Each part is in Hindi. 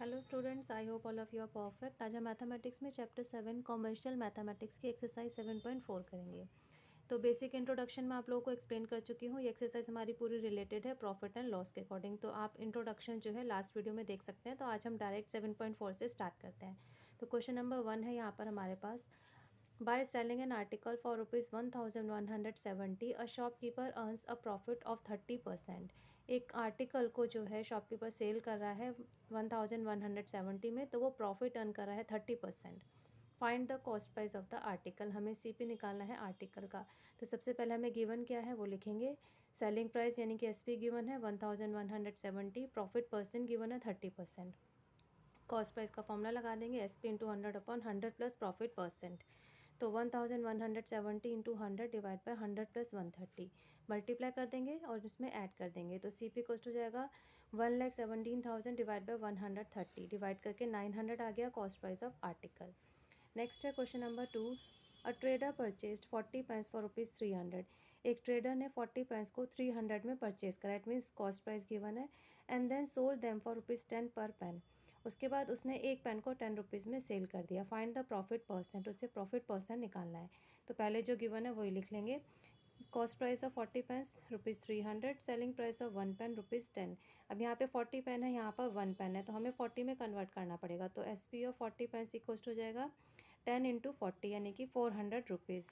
Hello students, I hope all of you are perfect. आज हम मैथमेटिक्स में चैप्टर 7 कॉन्वेंशनल मैथमेटिक्स की एक्सरसाइज 7.4 करेंगे। तो बेसिक इंट्रोडक्शन में आप लोगों को एक्सप्लेन कर चुकी हूँ। ये एक्सरसाइज हमारी पूरी रिलेटेड है प्रॉफिट एंड लॉस के अकॉर्डिंग। तो आप इंट्रोडक्शन जो है लास्ट वीडियो में देख सकते हैं। तो आज हम डायरेक्ट 7.4 से स्टार्ट करते हैं। तो क्वेश्चन नंबर 1 है यहाँ पर हमारे पास, by selling an article for ₹1170 a shopkeeper earns a profit of 30%। एक आर्टिकल को जो है शॉपकीपर सेल कर रहा है 1170 में, तो वो प्रॉफिट अर्न कर रहा है 30%। Find the cost price of the article. हमें सीपी निकालना है आर्टिकल का। तो सबसे पहले हमें गिवन क्या है वो लिखेंगे। सेलिंग प्राइस यानी कि एसपी गिवन है 1170, प्रॉफिट परसेंट गिवन है 30%। कॉस्ट प्राइस का फॉर्मूला लगा देंगे, SP into 100/100 plus profit percent. तो 1170 into 100 divide by 100 plus 130 multiply कर देंगे और उसमें ऐड कर देंगे। तो सी पी कोस्ट हो जाएगा 1,17,000 डिवाइड बाई 130 डिवाइड करके 900 आ गया cost price of article. Next है question number 2। A trader purchased 40 pens for ₹300। एक ट्रेडर ने 40 पेंस को 300 में परचेज करा, it means cost price given है। And then sold them for ₹10 per pen. उसके बाद उसने एक पेन को 10 रुपीज़ में सेल कर दिया। फाइंड द प्रॉफिट परसेंट, उससे प्रॉफिट परसेंट निकालना है। तो पहले जो गिवन है वही लिख लेंगे। Cost price of 40 pens ₹300, selling price of 1 pen ₹10। अब यहाँ पे 40 पेन है, यहाँ पर 1 पेन है, तो हमें 40 में कन्वर्ट करना पड़ेगा। तो S P of 40 pens equals हो जाएगा 10 इंटू 40 यानी कि 400 रुपीज़।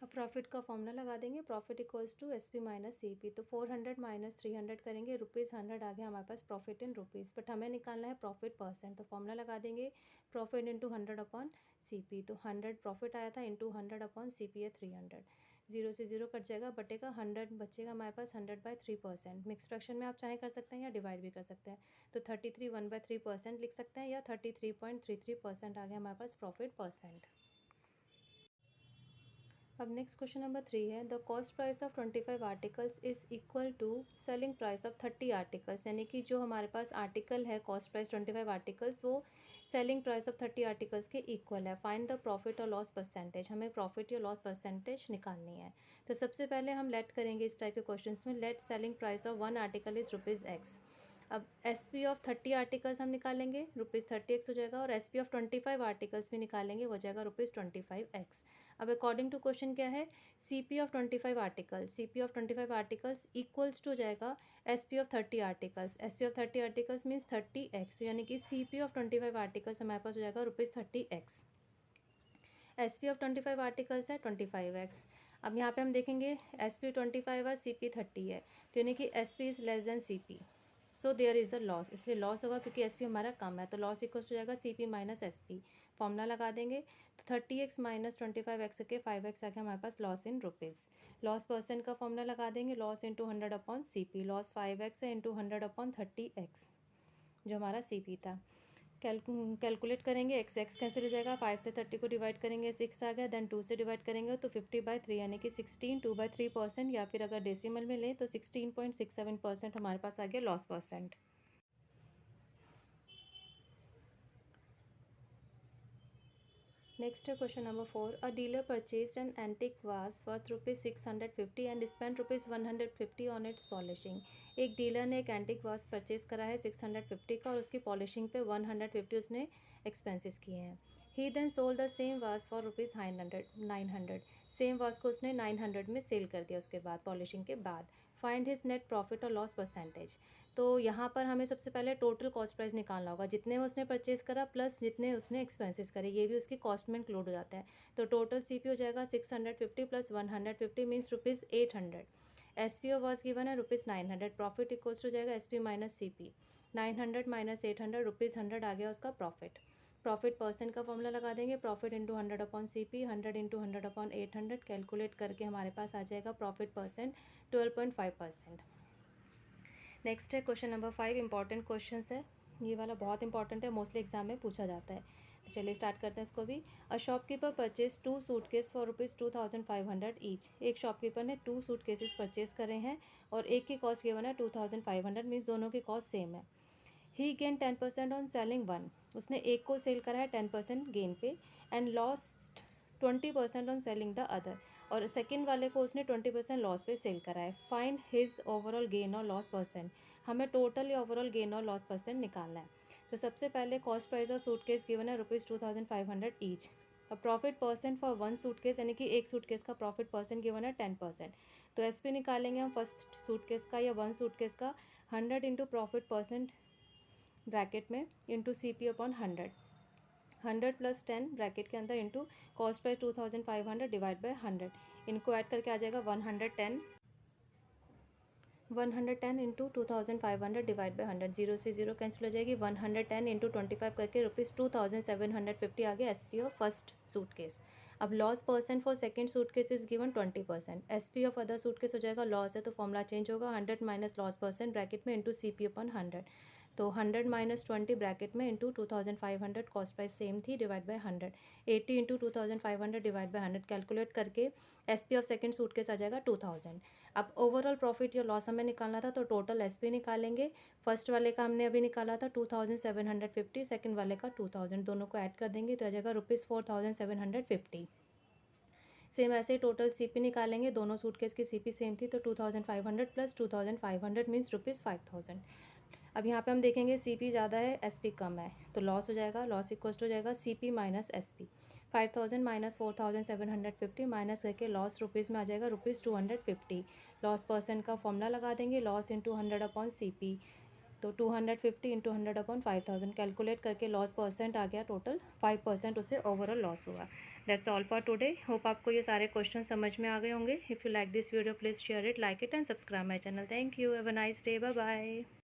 अब प्रॉफिट का फॉर्मूला लगा देंगे, profit equals to S P minus C P. तो 400 माइनस 300 करेंगे, ₹100 आ गया हमारे पास प्रॉफिट इन रुपीज़, बट हमें निकालना है प्रॉफिट परसेंट। तो फॉर्मूला लगा देंगे, प्रॉफिट इंटू 100/CP। तो 100 प्रॉफिट आया था इंटू 100/CP है 300। 0 से 0 कट जाएगा, बटेगा 100 बचेगा हमारे पास 100/3%। मिक्स फ्रैक्शन में आप चाहे कर सकते हैं या डिवाइड भी कर सकते हैं। तो 33 1/3% लिख सकते हैं या 33.33% आ गया हमारे पास प्रॉफिट परसेंट। अब नेक्स्ट क्वेश्चन नंबर 3 है, the cost price of 25 articles is equal to selling price of 30 articles. यानी कि जो हमारे पास आर्टिकल है कॉस्ट प्राइस 25 आर्टिकल्स, वो सेलिंग प्राइस ऑफ 30 आर्टिकल्स के इक्वल है। फाइंड द प्रॉफिट और लॉस परसेंटेज। हमें प्रॉफिट या लॉस परसेंटेज निकालनी है। तो सबसे पहले हम लेट करेंगे इस टाइप के क्वेश्चन में, let selling price of 1 article is ₹X। अब एस पी ऑफ 30 आर्टिकल्स हम निकालेंगे, ₹30X हो जाएगा। और एस पी ऑफ 25 आर्टिकल्स भी निकालेंगे, हो जाएगा ₹25X। अब अकॉर्डिंग टू क्वेश्चन क्या है, C P of 25 articles, C P of 25 articles equals to जाएगा S P of 30 articles. S P of 30 articles means 30X, यानी कि सी पी ऑफ 25 आर्टिकल्स हमारे पास हो जाएगा ₹30X। S P of 25 articles है 25X। अब यहाँ पे हम देखेंगे एस पी 25 है, सी पी 30 है, तो यानी कि S P is less than C P, so there is a loss. इसलिए लॉस होगा क्योंकि एस पी हमारा कम है, तो लॉस इक्वल्स हो जाएगा C P minus S P. Formula लगा देंगे, तो 30X माइनस 25X के 5X आ गया हमारे पास loss in rupees. Loss percent का फॉर्मूला लगा देंगे, loss into 100/CP। Loss 5X है इंटू 100/30X जो हमारा सी पी था। कैलकुलेट करेंगे, एक्स कैंसिल हो जाएगा, 5 से 30 को डिवाइड करेंगे 6 आ गया, देन 2 से डिवाइड करेंगे तो 50/3 यानी कि 16 2/3%, या फिर अगर डेसिमल में लें तो 16.67% हमारे पास आ गया लॉस परसेंट। नेक्स्ट है question number 4। A dealer purchase an antique vase worth ₹650 and spend ₹150 on its polishing. एक डीलर ने एक एंटिक वास परचेज करा है 650 का और उसकी पॉलिशिंग पे 150 उसने एक्सपेंसेस किए हैं। ही देन सोल्ड द सेम वास फॉर ₹900। सेम वास को उसने 900 में सेल कर दिया उसके बाद, पॉलिशिंग के बाद। फाइंड हिज नेट प्रॉफिट और लॉस परसेंटेज। तो यहाँ पर हमें सबसे पहले टोटल कॉस्ट प्राइस निकालना होगा, जितने उसने परचेज करा प्लस जितने उसने एक्सपेंसेस करे, ये भी उसकी कॉस्ट में इंक्लूड हो जाते हैं। तो टोटल सी पी हो जाएगा 650 plus 150 means ₹800। S P oh was given है ₹900। प्रॉफिट इक्वल्स हो जाएगा S P minus C P. 900 minus 800 ₹100 आ गया उसका प्रॉफिट। प्रॉफिट परसेंट का फॉर्मूला लगा देंगे, profit into 100/CP, 100 into 100/800 calculate करके हमारे पास आ जाएगा प्रॉफिट परसेंट 12.5%। नेक्स्ट है क्वेश्चन नंबर 5, इंपॉर्टेंट क्वेश्चन है। ये वाला बहुत इंपॉर्टेंट है, मोस्टली एग्जाम में पूछा जाता है। तो चलिए स्टार्ट करते हैं इसको भी। A shopkeeper purchase 2 suitcase for ₹2500 each. एक शॉपकीपर ने 2 सूटकेसेस परचेज करे हैं और एक की कॉस्ट गिवन है 2500, मीन्स दोनों की कॉस्ट सेम है। ही गेन 10% ऑन सेलिंग वन। उसने एक को सेल करा है 10% गेन पे, and lost 20% on selling the other, और सेकंड वाले को उसने 20% लॉस पे सेल करा है। फाइंड हिज ओवरऑल गेन और लॉस परसेंट, हमें टोटल या ओवरऑल गेन और लॉस परसेंट निकालना है। तो सबसे पहले cost price of suitcase given है ₹2500 ईच। अब profit percent for one suitcase, यानी कि एक सूटकेस का प्रॉफिट परसेंट गिवन है 10%। तो एसपी निकालेंगे हम फर्स्ट सूटकेस का या वन सूटकेस का, 100 इंटू प्रॉफिट परसेंट ब्रैकेट में इंटू CP अपॉन 100, 100 + 10 ब्रैकेट के अंदर into cost price 2500 divide by 100, इनको ऐड करके आ जाएगा 110, 110 इंटू 2500 डिवाइड बाई 100, जीरो से जीरो कैंसिल हो जाएगी। 110 इंटू 25 करके ₹2750 आ गया एसपी ऑफ फर्स्ट सूटकेस। अब loss percent for second suitcase is given 20%। SP of other suitcase हो जाएगा, लॉस है तो फॉर्मूला चेंज होगा, 100 माइनस लॉस परसेंट ब्रैकेट में इंटू CP अपॉन 100, तो 100 माइनस 20 ब्रैकेट में इंटू 2500, कॉस्ट प्राइस सेम थी, divide by 100, 80 into 2500 divide by 100 calculate करके एसपी ऑफ सेकंड सूटकेस आ जाएगा 2000। अब ओवरऑल प्रॉफिट या लॉस हमें निकालना था, तो टोटल एसपी निकालेंगे। फर्स्ट वाले का हमने अभी निकाला था 2750, सेकंड वाले का 2000, दोनों को ऐड कर देंगे तो आ जाएगा ₹4750। सेम ऐसे टोटल CP निकालेंगे, दोनों सूटकेस की CP सेम थी, तो 2500 प्लस 2500 मीन्स ₹5000। अब यहाँ पे हम देखेंगे CP ज़्यादा है, SP कम है, तो लॉस हो जाएगा, लॉस इक्वल हो जाएगा CP minus SP। 5000 minus 4750 minus करके लॉस रुपीज़ में आ जाएगा ₹250। लॉस परसेंट का फॉर्मूला लगा देंगे, लॉस इंटू 100 अपॉन CP, तो 250 इंटू 100 अपॉन 5000 कैलकुलेट करके लॉस परसेंट आ गया टोटल 5%, उसे ओवरऑल लॉस हुआ। That's all for today. Hope आपको ये सारे क्वेश्चन समझ में आ गए होंगे। If you like this video please share it, like it and subscribe my channel. Thank you, have a nice day, bye bye.